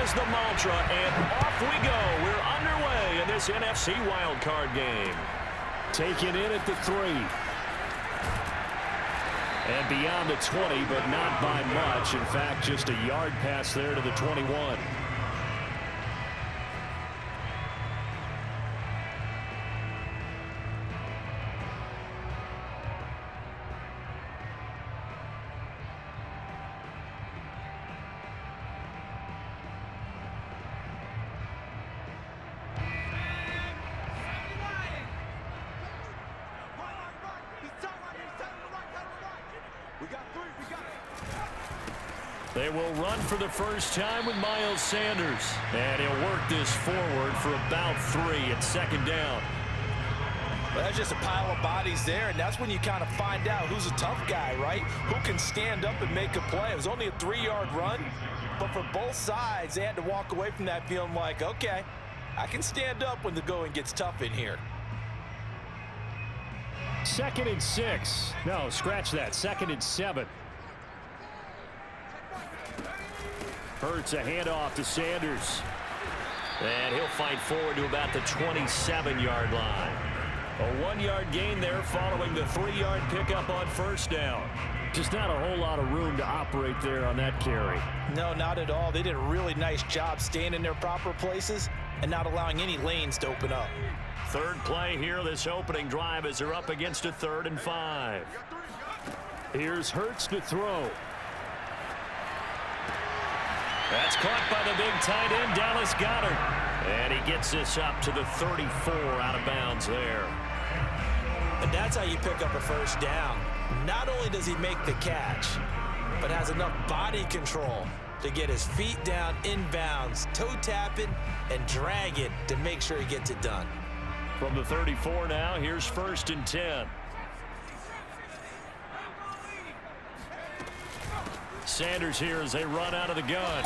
There's the mantra, and off we go. We're underway in this NFC wildcard game. Taken in at the 3. And beyond the 20, but not by much. In fact, just a yard pass there to the 21. They will run for the first time with Miles Sanders. And he'll work this forward for about 3 at second down. Well, that's just a pile of bodies there, and that's when you kind of find out who's a tough guy, right? Who can stand up and make a play. It was only a 3-yard run, but for both sides, they had to walk away from that feeling like, okay, I can stand up when the going gets tough in here. 2nd and 6. No, scratch that. 2nd and 7. Hurts a handoff to Sanders. And he'll fight forward to about the 27-yard line. A 1-yard gain there following the 3-yard pickup on first down. Just not a whole lot of room to operate there on that carry. No, not at all. They did a really nice job staying in their proper places and not allowing any lanes to open up. Third play here, this opening drive, as they're up against a 3rd and 5. Here's Hurts to throw. That's caught by the big tight end, Dallas Goedert. And he gets this up to the 34 out of bounds there. And that's how you pick up a first down. Not only does he make the catch, but has enough body control to get his feet down inbounds, toe tapping, and drag it to make sure he gets it done. From the 34 now, here's 1st and 10. Sanders here as they run out of the gun.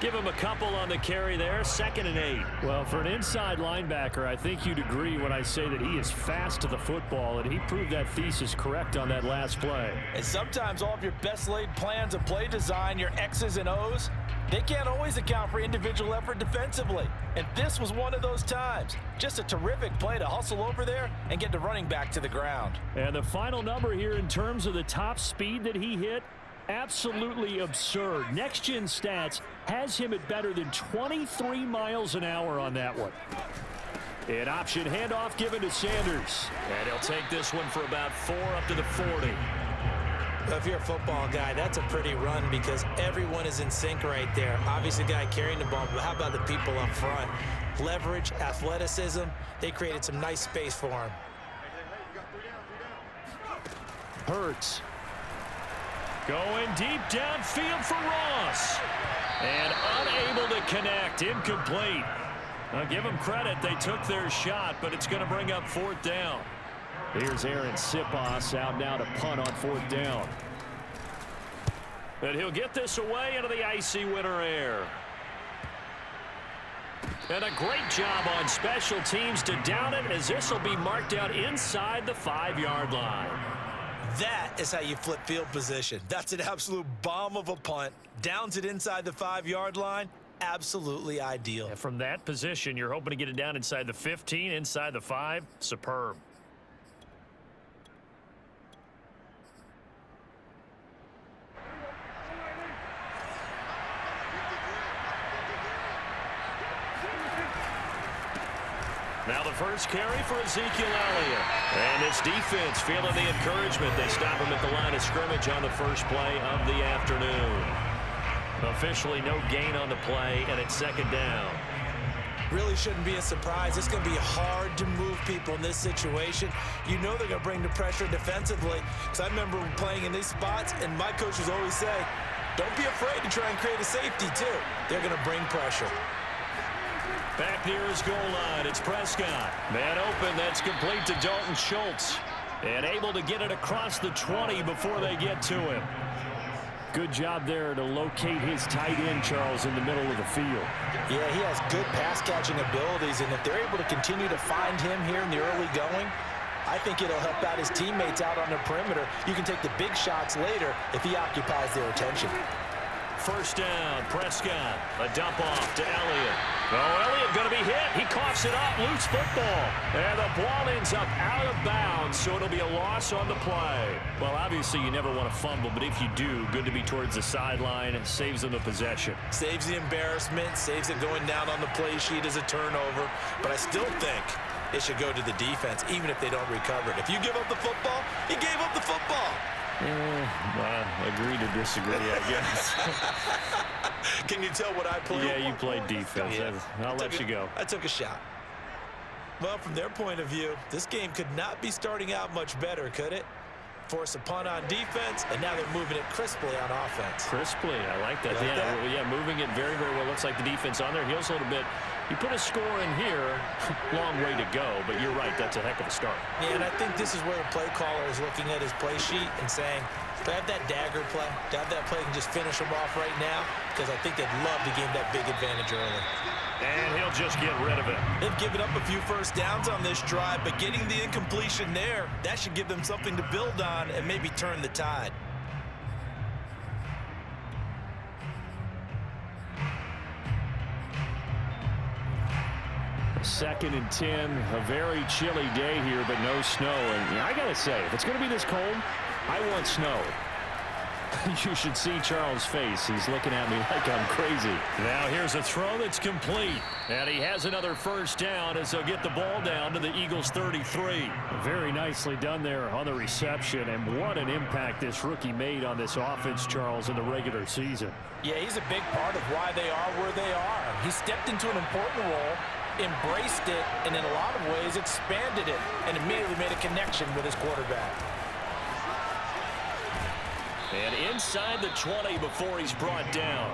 Give him a couple on the carry there. 2nd and 8. Well, for an inside linebacker, I think you'd agree when I say that he is fast to the football, and he proved that thesis correct on that last play. And sometimes all of your best laid plans of play design, your X's and O's, they can't always account for individual effort defensively. And this was one of those times. Just a terrific play to hustle over there and get the running back to the ground. And the final number here in terms of the top speed that he hit, absolutely absurd. Next Gen Stats has him at better than 23 miles an hour on that one. An option handoff given to Sanders. And he'll take this one for about 4 up to the 40. If you're a football guy, that's a pretty run because everyone is in sync right there. Obviously, the guy carrying the ball, but how about the people up front? Leverage, athleticism, they created some nice space for him. Hurts. Going deep downfield for Ross. And unable to connect. Incomplete. I'll give them credit. They took their shot, but it's going to bring up 4th down. Here's Aaron Sipos out now to punt on 4th down. And he'll get this away into the icy winter air. And a great job on special teams to down it, as this will be marked out inside the 5-yard line. That is how you flip field position. That's an absolute bomb of a punt. Downs it inside the 5-yard line. Absolutely ideal. And from that position, you're hoping to get it down inside the 15, inside the 5. Superb. Now the first carry for Ezekiel Elliott. And this defense feeling the encouragement. They stop him at the line of scrimmage on the first play of the afternoon. Officially no gain on the play, and it's 2nd down. Really shouldn't be a surprise. It's going to be hard to move people in this situation. You know they're going to bring the pressure defensively. Because I remember playing in these spots, and my coaches always say, don't be afraid to try and create a safety, too. They're going to bring pressure. Back near his goal line, it's Prescott. Man open, that's complete to Dalton Schultz. And able to get it across the 20 before they get to him. Good job there to locate his tight end, Charles, in the middle of the field. Yeah, he has good pass-catching abilities, and if they're able to continue to find him here in the early going, I think it'll help out his teammates out on the perimeter. You can take the big shots later if he occupies their attention. First down, Prescott. A dump off to Elliott. Oh, Elliott going to be hit. He coughs it up. Loose football. And the ball ends up out of bounds, so it'll be a loss on the play. Well, obviously, you never want to fumble, but if you do, good to be towards the sideline. It saves them the possession. Saves the embarrassment, saves it going down on the play sheet as a turnover. But I still think it should go to the defense, even if they don't recover it. If you give up the football, you gave up the football. Well, agree to disagree, I guess. Can you tell what I played? Yeah, you played defense. Yeah. I'll let you go. I took a shot. Well, from their point of view, this game could not be starting out much better, could it? Force a punt on defense, and now they're moving it crisply on offense. Crisply, I like that. Yeah, moving it very, very well. Looks like the defense on their heels a little bit. You put a score in here, long way to go, but you're right, that's a heck of a start. Yeah, and I think this is where the play caller is looking at his play sheet and saying, do I have that dagger play? Do I have that play and just finish him off right now? Because I think they'd love to gain that big advantage early. And he'll just get rid of it. They've given up a few first downs on this drive, but getting the incompletion there, that should give them something to build on and maybe turn the tide. Second and 10, a very chilly day here, but no snow. And I got to say, if it's going to be this cold, I want snow. You should see Charles' face. He's looking at me like I'm crazy. Now here's a throw that's complete. And he has another first down as they'll get the ball down to the Eagles' 33. Very nicely done there on the reception. And what an impact this rookie made on this offense, Charles, in the regular season. Yeah, he's a big part of why they are where they are. He stepped into an important role, embraced it, and in a lot of ways expanded it, and immediately made a connection with his quarterback. And inside the 20 before he's brought down.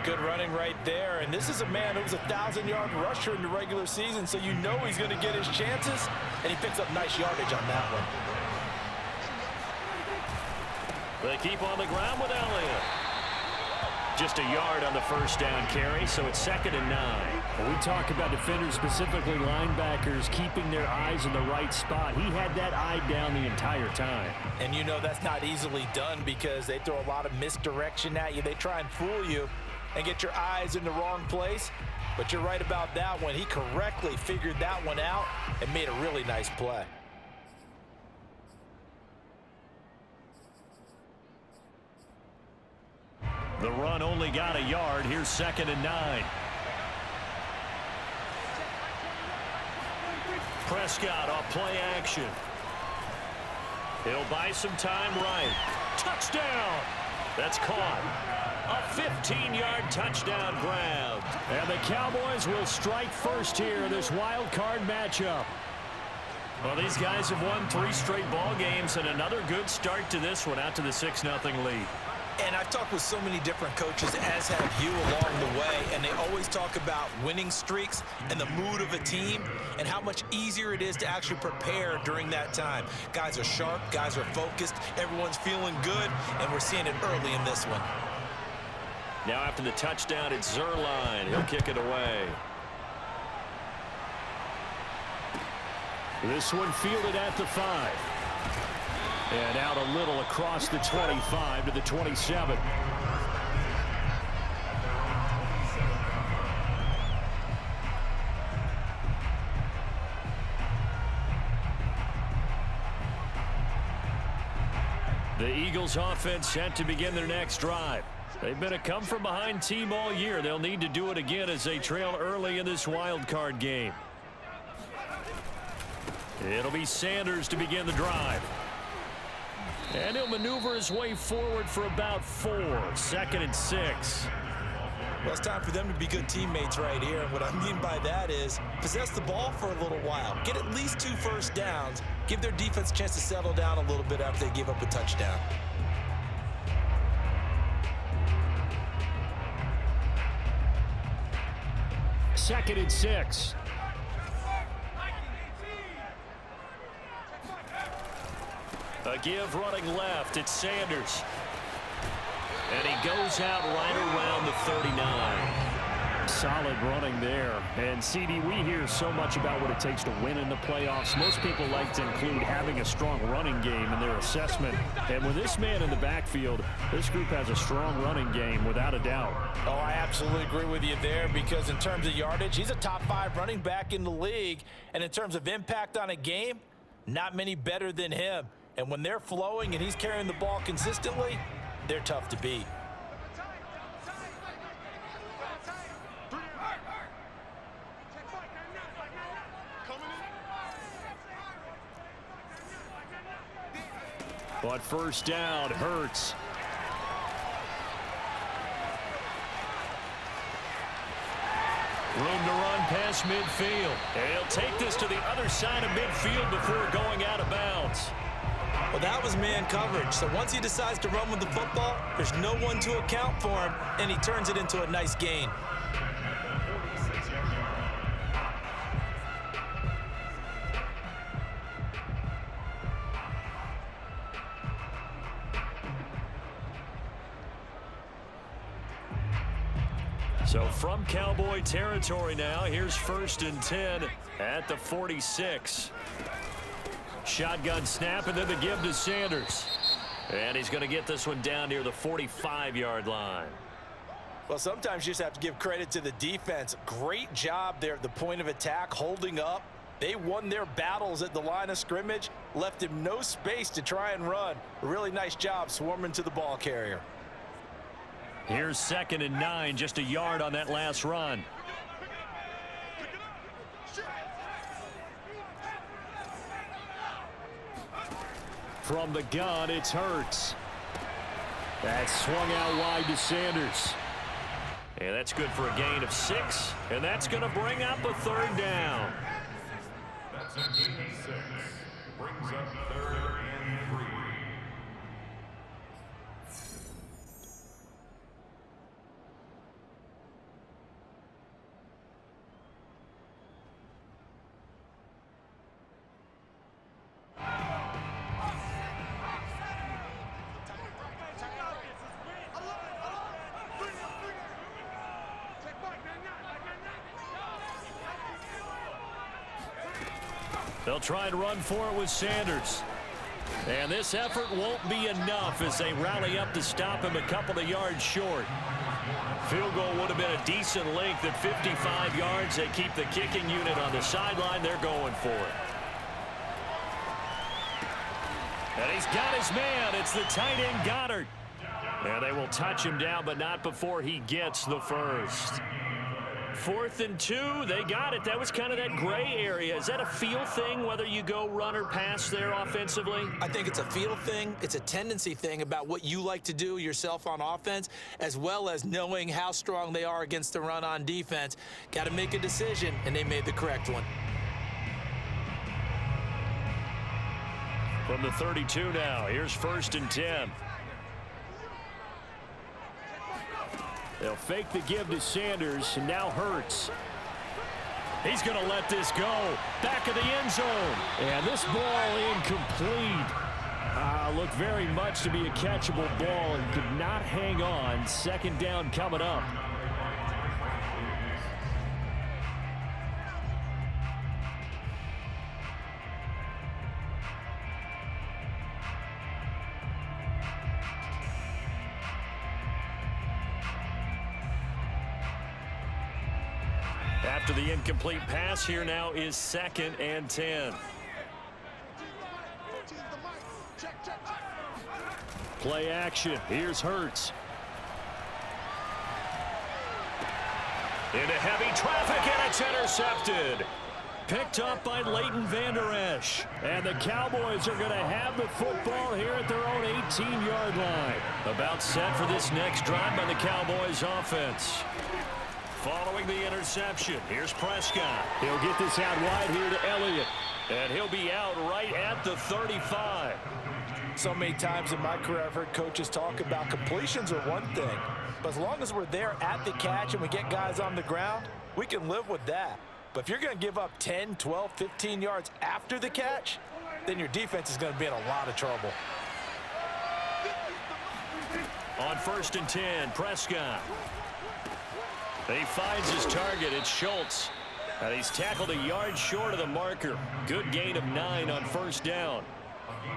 Good running right there, and this is a man who was a 1,000-yard rusher in the regular season, so you know he's going to get his chances, and he picks up nice yardage on that one. They keep on the ground with Elliott. Just a yard on the first down carry, so it's 2nd and 9. When we talk about defenders, specifically linebackers, keeping their eyes in the right spot. He had that eye down the entire time. And you know that's not easily done because they throw a lot of misdirection at you. They try and fool you and get your eyes in the wrong place. But you're right about that one. He correctly figured that one out and made a really nice play. The run only got a yard. Here's 2nd and 9. Prescott off play action. He'll buy some time right. Touchdown! That's caught. A 15-yard touchdown grab. And the Cowboys will strike first here in this wild card matchup. Well, these guys have won 3 straight ball games and another good start to this one out to the 6-0 lead. And I've talked with so many different coaches, as have you, along the way, and they always talk about winning streaks and the mood of a team and how much easier it is to actually prepare during that time. Guys are sharp, guys are focused, everyone's feeling good, and we're seeing it early in this one. Now after the touchdown, it's Zerline. He'll kick it away. This one fielded at the 5. And out a little across the 25 to the 27. The Eagles offense set to begin their next drive. They've been a come-from-behind team all year. They'll need to do it again as they trail early in this wild card game. It'll be Sanders to begin the drive. And he'll maneuver his way forward for about 4. 2nd and 6. Well, it's time for them to be good teammates right here. And what I mean by that is possess the ball for a little while. Get at least 2 first downs. Give their defense a chance to settle down a little bit after they give up a touchdown. Second and 6. A give running left. It's Sanders. And he goes out right around the 39. solid running there. And, CD, we hear so much about what it takes to win in the playoffs. Most people like to include having a strong running game in their assessment. And with this man in the backfield, this group has a strong running game without a doubt. Oh, I absolutely agree with you there, because in terms of yardage, he's a top 5 running back in the league. And in terms of impact on a game, not many better than him. And when they're flowing and he's carrying the ball consistently, they're tough to beat. But first down, Hurts. Room to run past midfield. And he'll take this to the other side of midfield before going out of bounds. Well, that was man coverage. So once he decides to run with the football, there's no one to account for him, and he turns it into a nice gain. So from Cowboy territory now, here's 1st and 10 at the 46. Shotgun snap, and then the give to Sanders. And he's going to get this one down near the 45-yard line. Well, sometimes you just have to give credit to the defense. Great job there at the point of attack, holding up. They won their battles at the line of scrimmage, left him no space to try and run. A really nice job swarming to the ball carrier. Here's 2nd and 9, just a yard on that last run. From the gun, it's Hurts. That's swung out wide to Sanders. And that's good for a gain of 6. And that's going to bring up a 3rd down. That's a gain of 6. Brings up 3rd and 3. They'll try and run for it with Sanders. And this effort won't be enough as they rally up to stop him a couple of yards short. Field goal would have been a decent length at 55 yards. They keep the kicking unit on the sideline. They're going for it. And he's got his man. It's the tight end, Goddard. And they will touch him down, but not before he gets the first. 4th and 2, they got it. That was kind of that gray area. Is that a feel thing, whether you go run or pass there offensively? I think it's a feel thing. It's a tendency thing about what you like to do yourself on offense, as well as knowing how strong they are against the run on defense. Got to make a decision, and they made the correct one. From the 32 now, here's 1st and 10. They'll fake the give to Sanders, and now Hurts. He's going to let this go. Back of the end zone. And this ball incomplete. Looked very much to be a catchable ball and could not hang on. 2nd down coming up. After the incomplete pass, here now is 2nd and 10. Play action. Here's Hurts. Into heavy traffic, and it's intercepted. Picked up by Leighton Vander Esch. And the Cowboys are going to have the football here at their own 18-yard line. About set for this next drive by the Cowboys offense. Following the interception, here's Prescott. He'll get this out wide here to Elliott. And he'll be out right at the 35. So many times in my career, I've heard coaches talk about completions are one thing. But as long as we're there at the catch and we get guys on the ground, we can live with that. But if you're going to give up 10, 12, 15 yards after the catch, then your defense is going to be in a lot of trouble. On 1st and 10, Prescott. He finds his target. It's Schultz. And he's tackled a yard short of the marker. Good gain of 9 on first down.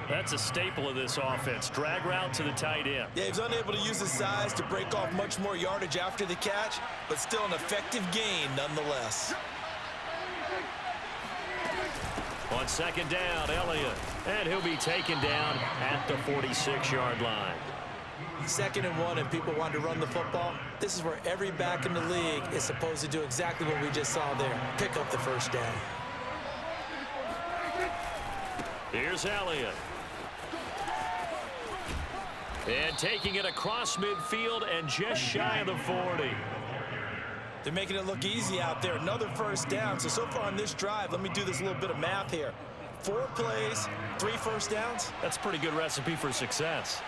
That's a staple of this offense. Drag route to the tight end. Yeah, he's unable to use his size to break off much more yardage after the catch, but still an effective gain nonetheless. On second down, Elliott. And he'll be taken down at the 46-yard line. 2nd and 1 and people want to run the football. This is where every back in the league is supposed to do exactly what we just saw there. Pick up the first down. Here's Elliott. And taking it across midfield and just shy of the 40. They're making it look easy out there. Another first down. So far on this drive, let me do this little bit of math here. 4 plays, 3 first downs. That's a pretty good recipe for success.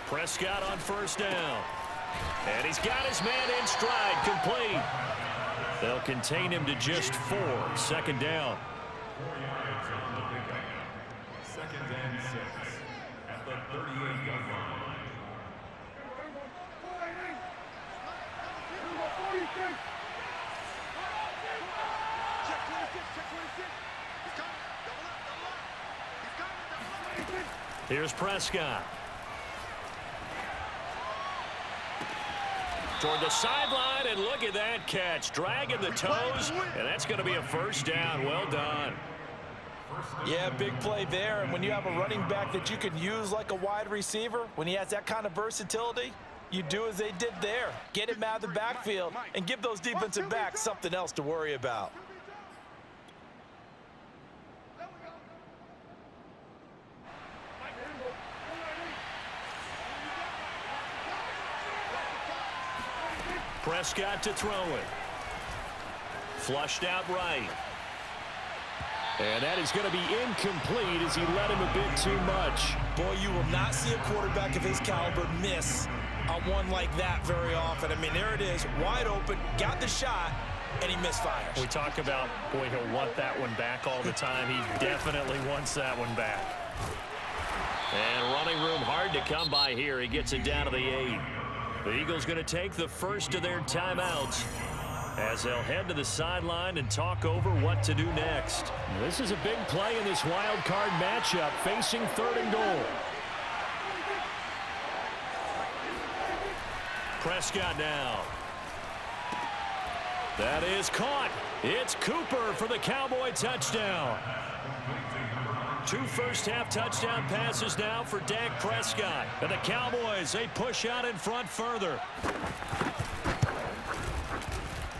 Prescott on first down. And he's got his man in stride, complete. They'll contain him to just 4. Second down. 4 yards on the pickup. 2nd and 6 at the 38-yard line. Here's Prescott. Toward the sideline, and look at that catch. Dragging the toes, and that's going to be a first down. Well done. Yeah, big play there. And when you have a running back that you can use like a wide receiver, when he has that kind of versatility, you do as they did there. Get him out of the backfield and give those defensive backs something else to worry about. Prescott to throw it. Flushed out right. And that is going to be incomplete as he led him a bit too much. Boy, you will not see a quarterback of his caliber miss on one like that very often. I mean, there it is, wide open, got the shot, and he misfires. We talk about, boy, he'll want that one back all the time. He definitely wants that one back. And running room hard to come by here. He gets it down to the 8. The Eagles going to take the first of their timeouts as they'll head to the sideline and talk over what to do next. This is a big play in this wild card matchup, facing 3rd and goal. Prescott now. That is caught. It's Cooper for the Cowboy touchdown. 2 first-half touchdown passes now for Dak Prescott. And the Cowboys, they push out in front further.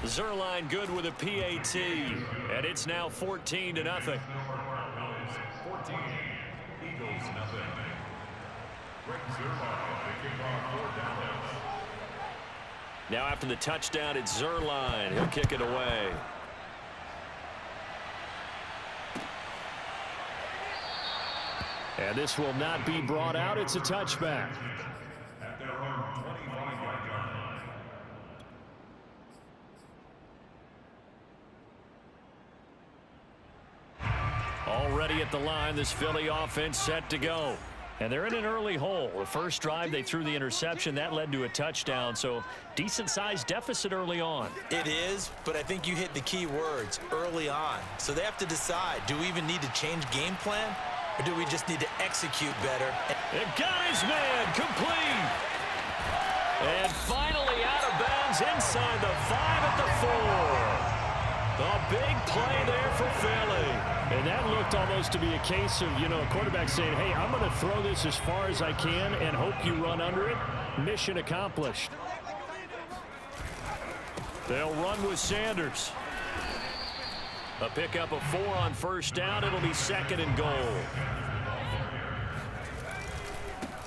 Zerline good with a PAT. And it's now 14-0. 14, Eagles nothing. Greg Zerline, the kickoff for Dallas. Now after the touchdown, it's Zerline. He'll kick it away. And this will not be brought out. It's a touchback. At their own 25-yard line. Already at the line, this Philly offense set to go. And they're in an early hole. The first drive, they threw the interception. That led to a touchdown, so decent-sized deficit early on. It is, but I think you hit the key words, early on. So they have to decide, do we even need to change game plan, or do we just need to execute better? It got his man complete. And finally out of bounds inside the 5 at the 4. A big play there for Philly. And that looked almost to be a case of, a quarterback saying, hey, I'm going to throw this as far as I can and hope you run under it. Mission accomplished. They'll run with Sanders. A pickup of 4 on first down. It'll be 2nd and goal.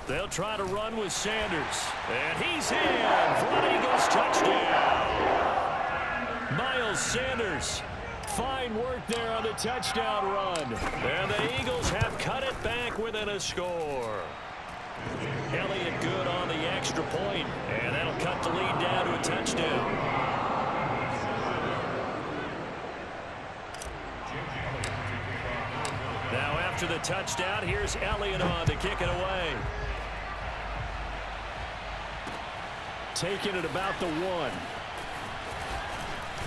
They'll try to run with Sanders. And he's in for an Eagles touchdown. Miles Sanders. Fine work there on the touchdown run. And the Eagles have cut it back within a score. Elliott good on the extra point, and that'll cut the lead down to a touchdown. Now after the touchdown, here's Elliott on to kick it away. taken at about the 1.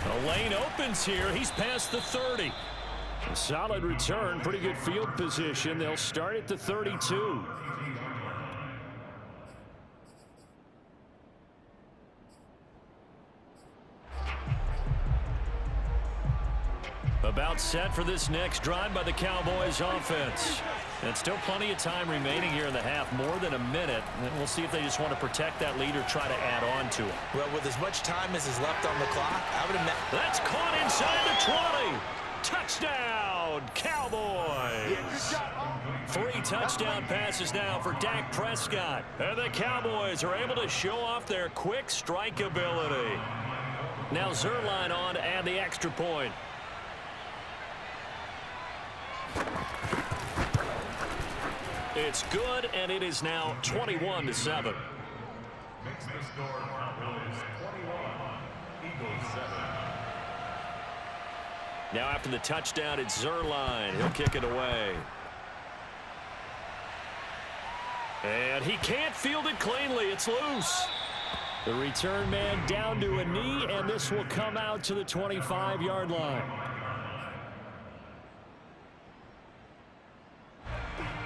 The lane opens here. He's past the 30. A solid return, pretty good field position. They'll start at the 32. About set for this next drive by the Cowboys offense. And still plenty of time remaining here in the half, more than a minute. And we'll see if they just want to protect that lead or try to add on to it. Well, with as much time as is left on the clock, I would imagine. That's caught inside the 20. Touchdown, Cowboys. 3 touchdown passes now for Dak Prescott. And the Cowboys are able to show off their quick strike ability. Now Zerline on to add the extra point. It's good, and it is now 21-7. Makes the score Cowboys 21, Eagles 7. Now after the touchdown, it's Zerline. He'll kick it away. And he can't field it cleanly. It's loose. The return man down to a knee, and this will come out to the 25-yard line.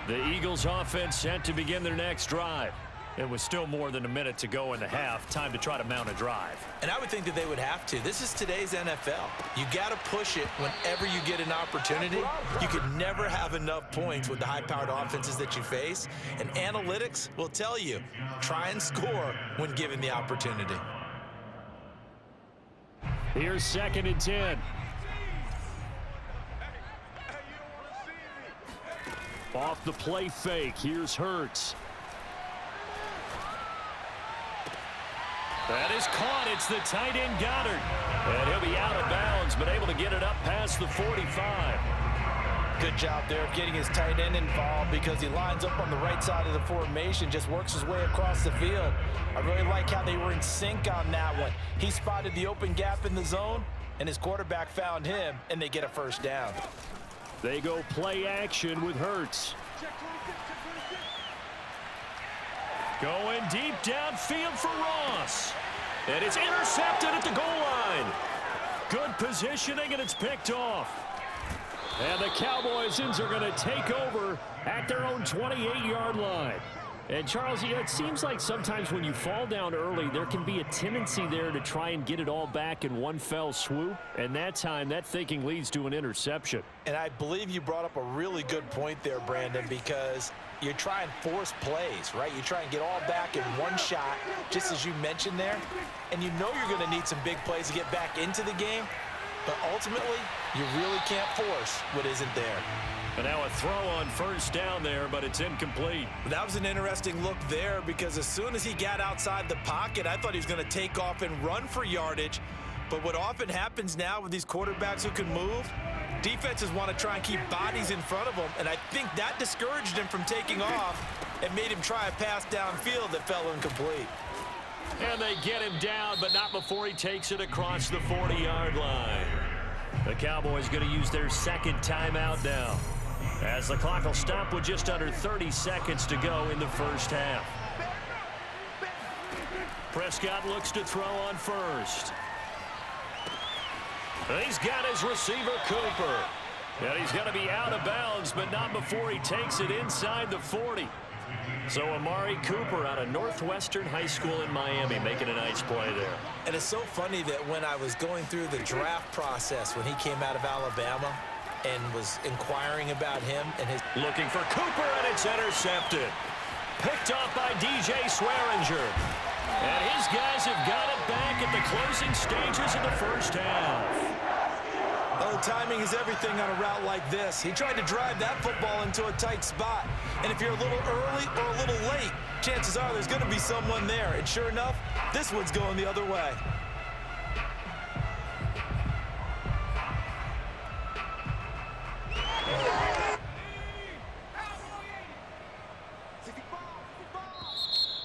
The Eagles offense set to begin their next drive. It was still more than a minute to go in the half. Time to try to mount a drive. And I would think that they would have to. This is today's NFL. You got to push it whenever you get an opportunity. You could never have enough points with the high-powered offenses that you face. And analytics will tell you, try and score when given the opportunity. Here's 2nd and 10. Off the play fake. Here's Hurts. That is caught. It's the tight end Goddard. And he'll be out of bounds, but able to get it up past the 45. Good job there of getting his tight end involved because he lines up on the right side of the formation, just works his way across the field. I really like how they were in sync on that one. He spotted the open gap in the zone, and his quarterback found him, and they get a first down. They go play action with Hurts. Going deep downfield for Ross. And it's intercepted at the goal line. Good positioning, and it's picked off. And the Cowboys are going to take over at their own 28-yard line. And, Charles, it seems like sometimes when you fall down early, there can be a tendency there to try and get it all back in one fell swoop. And that time, that thinking leads to an interception. And I believe you brought up a really good point there, Brandon, because you try and force plays, right? You try and get all back in one shot, just as you mentioned there. And you know you're going to need some big plays to get back into the game. But ultimately, you really can't force what isn't there. And now a throw on first down there, but it's incomplete. That was an interesting look there because as soon as he got outside the pocket, I thought he was going to take off and run for yardage. But what often happens now with these quarterbacks who can move, defenses want to try and keep bodies in front of them. And I think that discouraged him from taking off and made him try a pass downfield that fell incomplete. And they get him down, but not before he takes it across the 40-yard line. The Cowboys going to use their second timeout now, as the clock will stop with just under 30 seconds to go in the first half. Prescott looks to throw on first. He's got his receiver, Cooper. And he's going to be out of bounds, but not before he takes it inside the 40. So Amari Cooper out of Northwestern High School in Miami making a nice play there. And it's so funny that when I was going through the draft process when he came out of Alabama and was inquiring about him and his... Looking for Cooper, and it's intercepted. Picked off by DJ Swearinger. And his guys have got it back at the closing stages of the first half. Oh, timing is everything on a route like this. He tried to drive that football into a tight spot. And if you're a little early or a little late, chances are there's going to be someone there. And sure enough, this one's going the other way.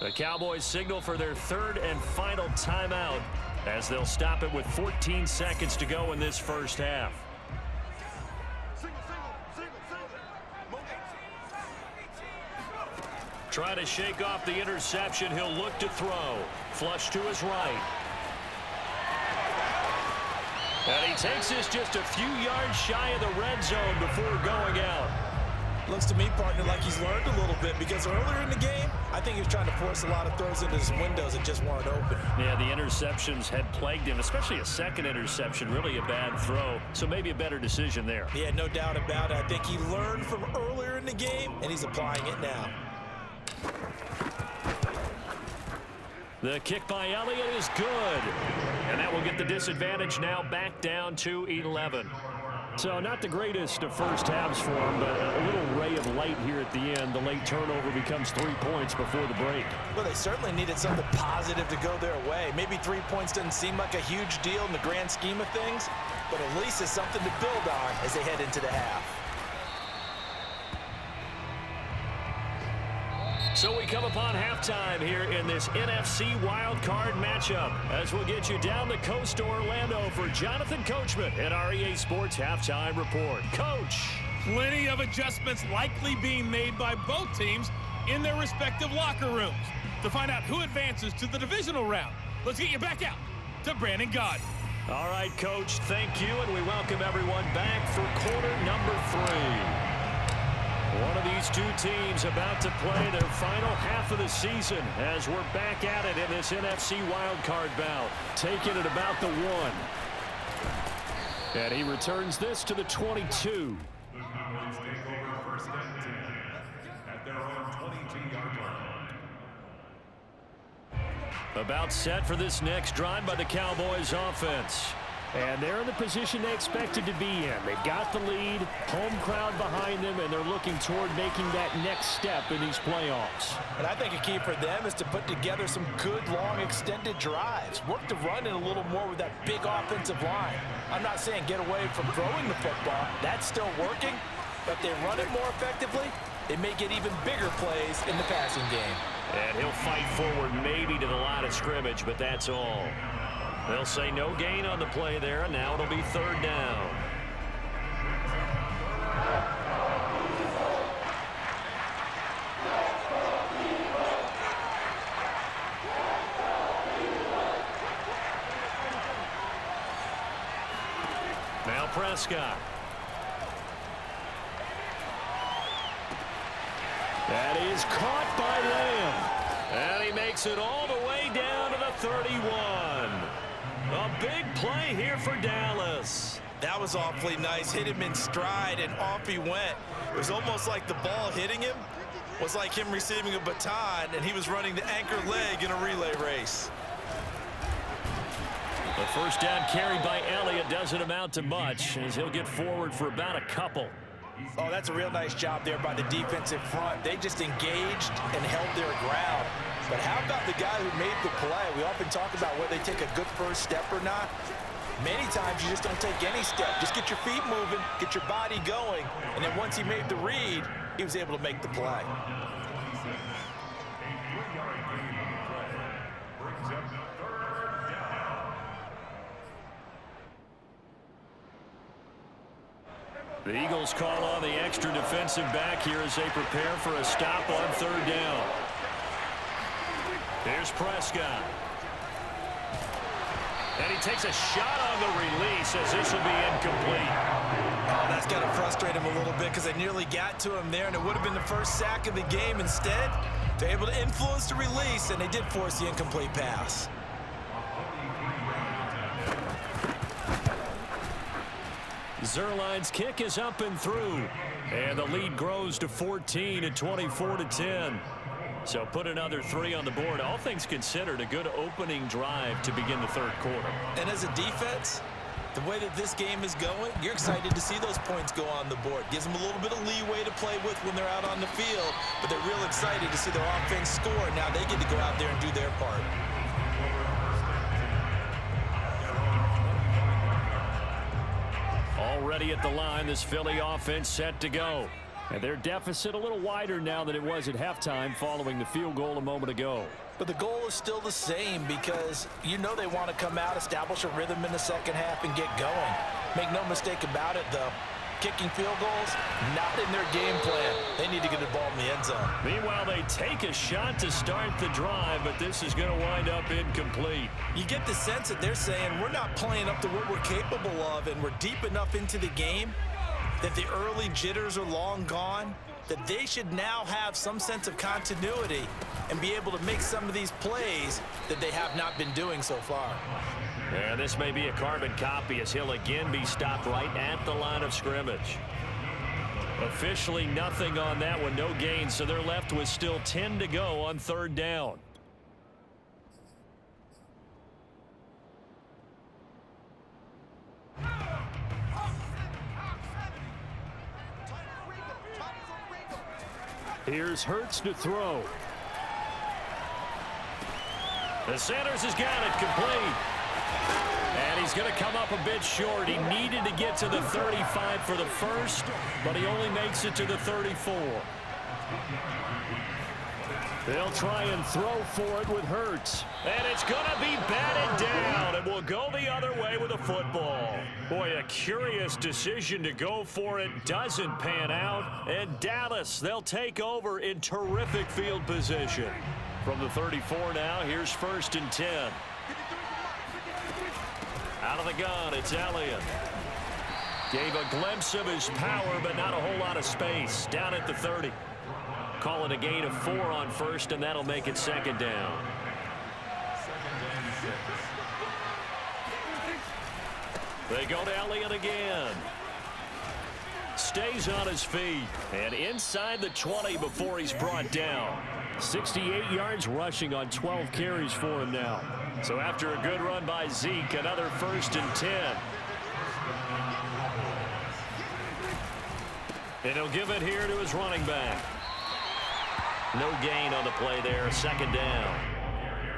The Cowboys signal for their third and final timeout as they'll stop it with 14 seconds to go in this first half. Trying to shake off the interception. He'll look to throw. Flush to his right. And he takes this just a few yards shy of the red zone before going out. Looks to me, partner, like he's learned a little bit, because earlier in the game, I think he was trying to force a lot of throws into his windows that just weren't open. Yeah, the interceptions had plagued him, especially a second interception, really a bad throw. So maybe a better decision there. Yeah, no doubt about it. I think he learned from earlier in the game, and he's applying it now. The kick by Elliott is good. And that will get the disadvantage now back down to 11. So not the greatest of first halves for him, but a little ray of light here at the end. The late turnover becomes 3 points before the break. Well, they certainly needed something positive to go their way. Maybe 3 points doesn't seem like a huge deal in the grand scheme of things, but at least it's something to build on as they head into the half. So we come upon halftime here in this NFC wildcard matchup as we'll get you down the coast to Orlando for Jonathan Coachman at our EA Sports Halftime Report. Coach. Plenty of adjustments likely being made by both teams in their respective locker rooms. To find out who advances to the divisional round, let's get you back out to Brandon Gaudin. All right, Coach, thank you, and we welcome everyone back for quarter number 3. One of these two teams about to play their final half of the season as we're back at it in this NFC wildcard bout. Taking it about the 1. And he returns this to the 22. The Cowboys take over first and 10 at their own 22-yard line. About set for this next drive by the Cowboys offense. And they're in the position they expected to be in. They've got the lead, home crowd behind them, and they're looking toward making that next step in these playoffs. And I think a key for them is to put together some good, long, extended drives. Work the run in a little more with that big offensive line. I'm not saying get away from throwing the football. That's still working. But if they run it more effectively, they may get even bigger plays in the passing game. And he'll fight forward maybe to the line of scrimmage, but that's all. They'll say no gain on the play there, and now it'll be 3rd down. Now Prescott. That is caught by Lamb. And he makes it all the way down to the 31. A big play here for Dallas. That was awfully nice. Hit him in stride, and off he went. It was almost like the ball hitting him was like him receiving a baton, and he was running the anchor leg in a relay race. The first down carry by Elliott doesn't amount to much as he'll get forward for about a couple. Oh, that's a real nice job there by the defensive front. They just engaged and held their ground. But how about the guy who made the play? We often talk about whether they take a good first step or not. Many times you just don't take any step. Just get your feet moving, get your body going, and then once he made the read, he was able to make the play. The Eagles call on the extra defensive back here as they prepare for a stop on 3rd down. Here's Prescott. And he takes a shot on the release as this will be incomplete. Oh, that's got to frustrate him a little bit because they nearly got to him there, and it would have been the first sack of the game. Instead, they're able to influence the release, and they did force the incomplete pass. Zerline's kick is up and through. And the lead grows to 14 at 24-10. So put another 3 on the board. All things considered, a good opening drive to begin the 3rd quarter. And as a defense, the way that this game is going, you're excited to see those points go on the board. Gives them a little bit of leeway to play with when they're out on the field, but they're real excited to see their offense score. Now they get to go out there and do their part. Already at the line, this Philly offense set to go. And their deficit a little wider now than it was at halftime following the field goal a moment ago. But the goal is still the same because you know they want to come out, establish a rhythm in the second half, and get going. Make no mistake about it, though. kicking field goals, not in their game plan. They need to get the ball in the end zone. Meanwhile, they take a shot to start the drive, but this is going to wind up incomplete. You get the sense that they're saying we're not playing up to what we're capable of, and we're deep enough into the game that the early jitters are long gone, that they should now have some sense of continuity and be able to make some of these plays that they have not been doing so far. And this may be a carbon copy as he'll again be stopped right at the line of scrimmage. Officially nothing on that one, no gain, so they're left with still 10 to go on third down. Here's Hurts to throw. The Sanders has got it complete. And he's going to come up a bit short. He needed to get to the 35 for the first, but he only makes it to the 34. They'll try and throw for it with Hurts. And it's going to be batted down, and will go the other way with a football. Boy, a curious decision to go for it. Doesn't pan out. And Dallas, they'll take over in terrific field position. From the 34 now, here's 1st and 10. Out of the gun, it's Elliott. Gave a glimpse of his power, but not a whole lot of space. Down at the 30. Call it a gain of 4 on 1st, and that'll make it 2nd down. They go to Elliott again. Stays on his feet. And inside the 20 before he's brought down. 68 yards rushing on 12 carries for him now. So after a good run by Zeke, another 1st and 10. And he'll give it here to his running back. No gain on the play there, 2nd down.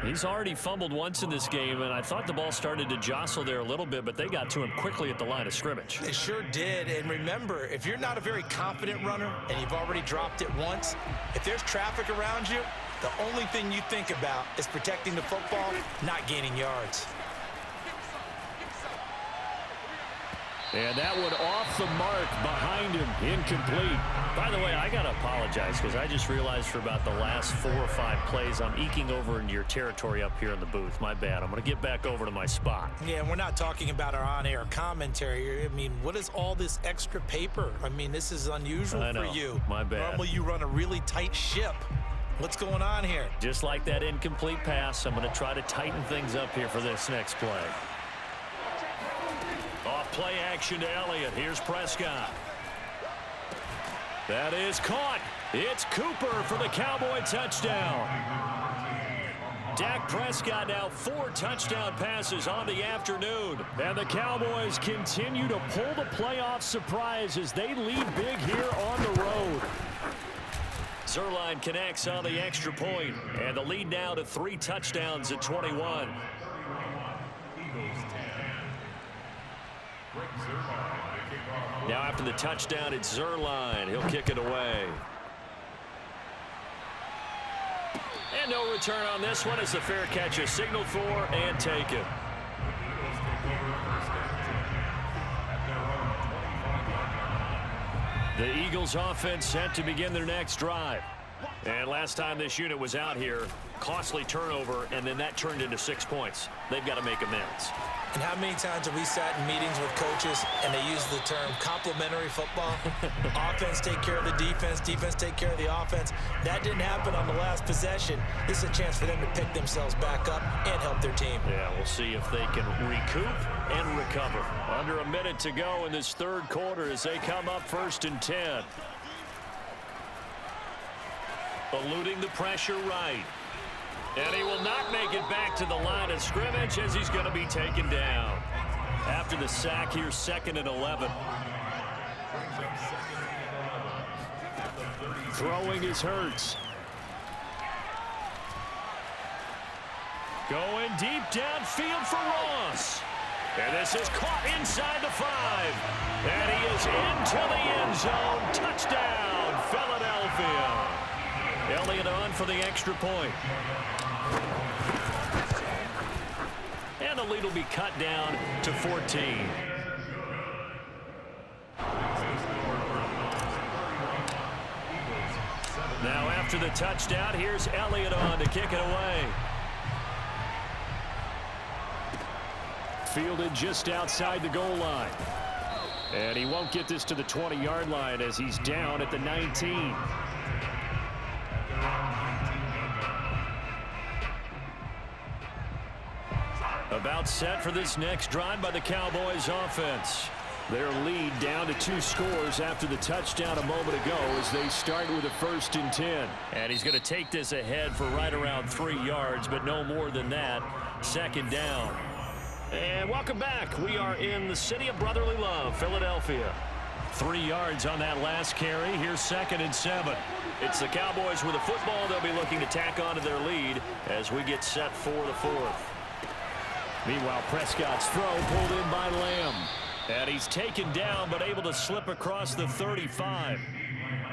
He's already fumbled once in this game, and I thought the ball started to jostle there a little bit, but they got to him quickly at the line of scrimmage. They sure did. And remember, if you're not a very confident runner and you've already dropped it once, if there's traffic around you, the only thing you think about is protecting the football, not gaining yards. And that one off the mark behind him, incomplete. By the way, I got to apologize because I just realized for about the last 4 or 5 plays, I'm eking over into your territory up here in the booth. My bad. I'm going to get back over to my spot. Yeah, and we're not talking about our on-air commentary. I mean, what is all this extra paper? I mean, this is unusual for you. My bad. Normally you run a really tight ship. What's going on here? Just like that incomplete pass, I'm going to try to tighten things up here for this next play. Off play action to Elliott. Here's Prescott. That is caught. It's Cooper for the Cowboy touchdown. Dak Prescott now 4 touchdown passes on the afternoon. And the Cowboys continue to pull the playoff surprise as they lead big here on the road. Zerline connects on the extra point, and the lead now to 3 touchdowns at 21. Now after the touchdown, it's Zerline. He'll kick it away. And no return on this one as the fair catch is signaled for and taken. The Eagles offense set to begin their next drive. And last time this unit was out here, costly turnover, and then that turned into 6 points. They've got to make amends. And how many times have we sat in meetings with coaches and they use the term complementary football? Offense take care of the defense, defense take care of the offense. That didn't happen on the last possession. This is a chance for them to pick themselves back up and help their team. Yeah, we'll see if they can recoup and recover. Under a minute to go in this third quarter as they come up 1st and 10. Eluding the pressure right. And he will not make it back to the line of scrimmage as he's going to be taken down. After the sack here, 2nd and 11. Throwing is Hurts. Going deep downfield for Ross. And this is caught inside the 5. And he is into the end zone. Touchdown, Philadelphia. Elliott on for the extra point. And the lead will be cut down to 14. After the touchdown, here's Elliott on to kick it away. Fielded just outside the goal line. And he won't get this to the 20-yard line as he's down at the 19. About set for this next drive by the Cowboys offense. Their lead down to 2 scores after the touchdown a moment ago as they start with a 1st and 10. And he's going to take this ahead for right around 3 yards, but no more than that. 2nd down. And welcome back. We are in the city of brotherly love, Philadelphia. 3 yards on that last carry. Here's 2nd and 7. It's the Cowboys with a football. They'll be looking to tack on to their lead as we get set for the 4th. Meanwhile, Prescott's throw pulled in by Lamb. And he's taken down, but able to slip across the 35.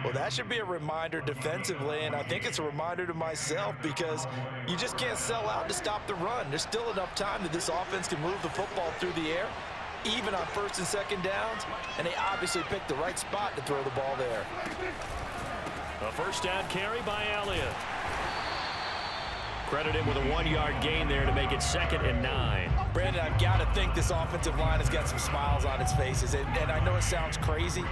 Well, that should be a reminder defensively, and I think it's a reminder to myself because you just can't sell out to stop the run. There's still enough time that this offense can move the football through the air, even on 1st and 2nd downs, and they obviously picked the right spot to throw the ball there. A 1st down carry by Elliott. Credited with a 1-yard gain there to make it 2nd and 9. Brandon, I've got to think this offensive line has got some smiles on its faces, and I know it sounds crazy,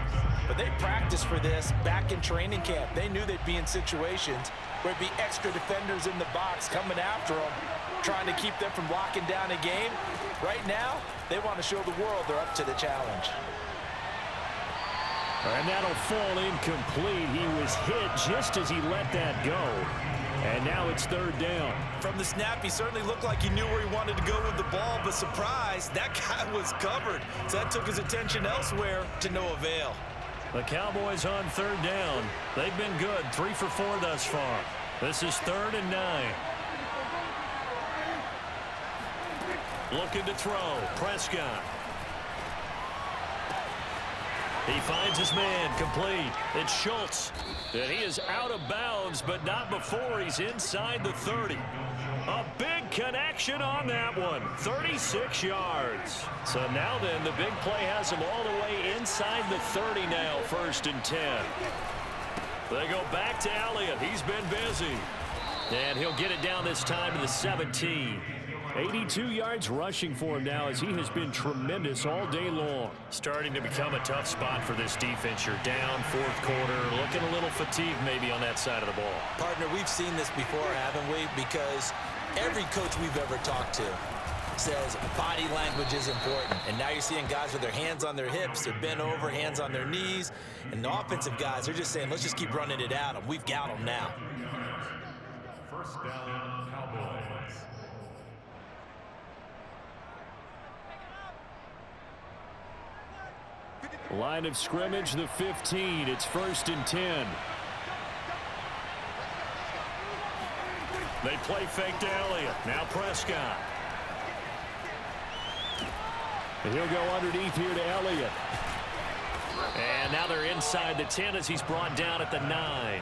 but they practiced for this back in training camp. They knew they'd be in situations where it'd be extra defenders in the box coming after them, trying to keep them from locking down a game. Right now, they want to show the world they're up to the challenge. And that'll fall incomplete. He was hit just as he let that go. And now it's 3rd down. From the snap, he certainly looked like he knew where he wanted to go with the ball, but surprise, that guy was covered. So that took his attention elsewhere to no avail. The Cowboys on 3rd down. They've been good, 3 for 4 thus far. This is 3rd and 9. Looking to throw, Prescott. He finds his man, complete. It's Schultz. And he is out of bounds, but not before he's inside the 30. A big connection on that one. 36 yards. So now then, the big play has him all the way inside the 30 now, 1st and 10. They go back to Elliott. He's been busy. And he'll get it down this time to the 17. 82 yards rushing for him now as he has been tremendous all day long. Starting to become a tough spot for this defense. You're down 4th quarter, looking a little fatigued maybe on that side of the ball. Partner, we've seen this before, haven't we? Because every coach we've ever talked to says body language is important. And now you're seeing guys with their hands on their hips, they're bent over, hands on their knees. And the offensive guys, they're just saying, let's just keep running it at them. We've got them now. 1st down, Cowboys. Line of scrimmage, the 15. It's 1st and 10. They play fake to Elliott. Now Prescott. And he'll go underneath here to Elliott. And now they're inside the 10 as he's brought down at the 9.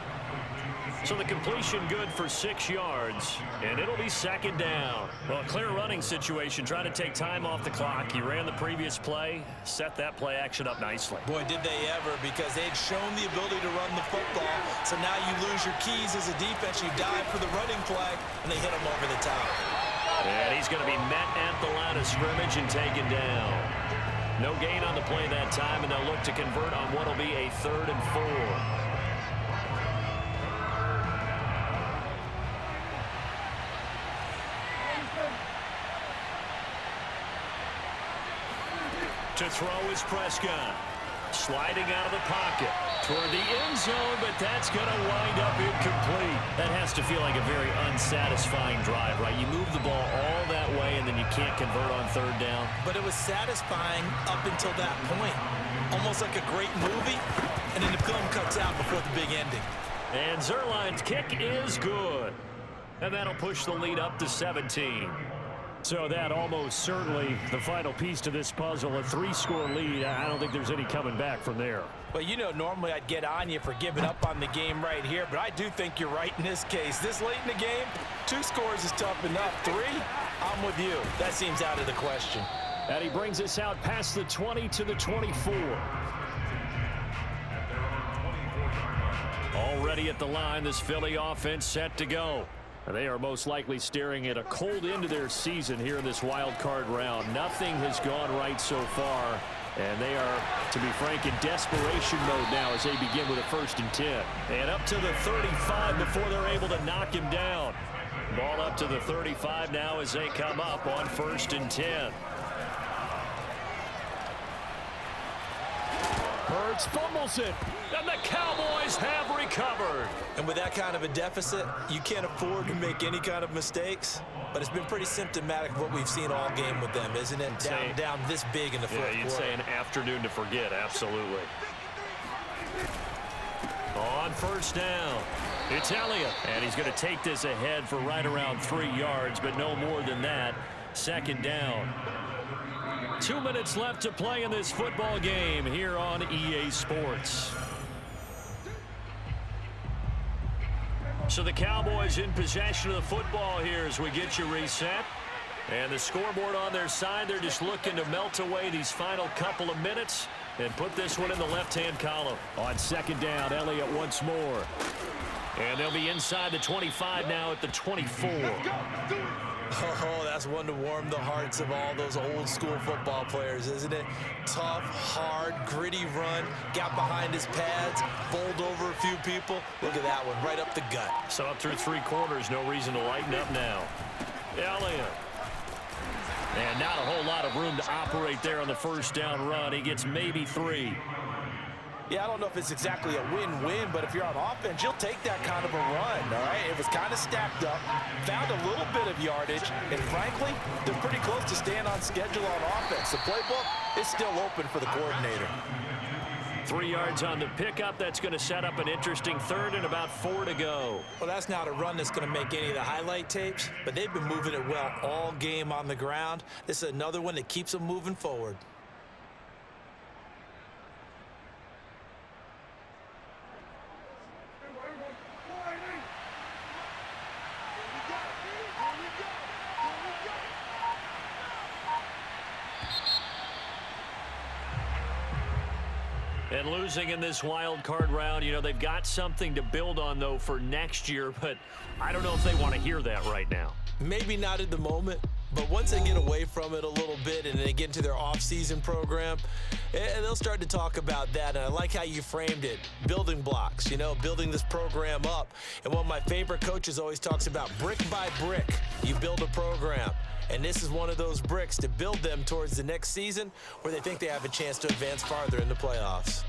So the completion good for 6 yards, and it'll be 2nd down. Well, a clear running situation, trying to take time off the clock. He ran the previous play, set that play action up nicely. Boy, did they ever, because they'd shown the ability to run the football. So now you lose your keys as a defense. You dive for the running play, and they hit him over the top. And he's going to be met at the line of scrimmage and taken down. No gain on the play that time, and they'll look to convert on what will be a 3rd and 4. To throw is Prescott. Sliding out of the pocket toward the end zone, but that's going to wind up incomplete. That has to feel like a very unsatisfying drive, right? You move the ball all that way, and then you can't convert on 3rd down. But it was satisfying up until that point. Almost like a great movie, and then the film cuts out before the big ending. And Zerline's kick is good. And that'll push the lead up to 17. So that almost certainly the final piece to this puzzle, a 3-score lead. I don't think there's any coming back from there. Well, you know, normally I'd get on you for giving up on the game right here, but I do think you're right in this case. This late in the game, 2 scores is tough enough. 3, I'm with you. That seems out of the question. And he brings us out past the 20 to the 24. Already at the line, this Philly offense set to go. They are most likely staring at a cold end to their season here in this wild card round. Nothing has gone right so far, and they are, to be frank, in desperation mode now as they begin with a 1st and 10. And up to the 35 before they're able to knock him down. Ball up to the 35 now as they come up on 1st and 10. Hurts fumbles it, and the Cowboys have recovered. And with that kind of a deficit, you can't afford to make any kind of mistakes. But it's been pretty symptomatic of what we've seen all game with them, isn't it? Down this big in the fourth quarter. You'd say an afternoon to forget, absolutely. On 1st down, it's Elliott. And he's going to take this ahead for right around 3 yards, but no more than that. 2nd down. 2 minutes left to play in this football game here on EA Sports. So the Cowboys in possession of the football here as we get you reset. And the scoreboard on their side, they're just looking to melt away these final couple of minutes and put this one in the left-hand column. On 2nd down, Elliott once more. And they'll be inside the 25 now at the 24. Oh, that's one to warm the hearts of all those old-school football players, isn't it? Tough, hard, gritty run, got behind his pads, bowled over a few people. Look at that one, right up the gut. So up through 3 quarters, no reason to lighten up now. Elliott. And not a whole lot of room to operate there on the 1st down run. He gets maybe 3. Yeah, I don't know if it's exactly a win-win, but if you're on offense, you'll take that kind of a run, all right? It was kind of stacked up, found a little bit of yardage, and frankly, they're pretty close to staying on schedule on offense. The playbook is still open for the coordinator. 3 yards on the pickup. That's going to set up an interesting 3rd and about 4 to go. Well, that's not a run that's going to make any of the highlight tapes, but they've been moving it well all game on the ground. This is another one that keeps them moving forward. And losing in this wild card round, you know, they've got something to build on, though, for next year. But I don't know if they want to hear that right now. Maybe not at the moment, but once they get away from it a little bit and they get into their off-season program, they'll start to talk about that. And I like how you framed it, building blocks, you know, building this program up. And one of my favorite coaches always talks about brick by brick, you build a program. And this is one of those bricks to build them towards the next season where they think they have a chance to advance farther in the playoffs.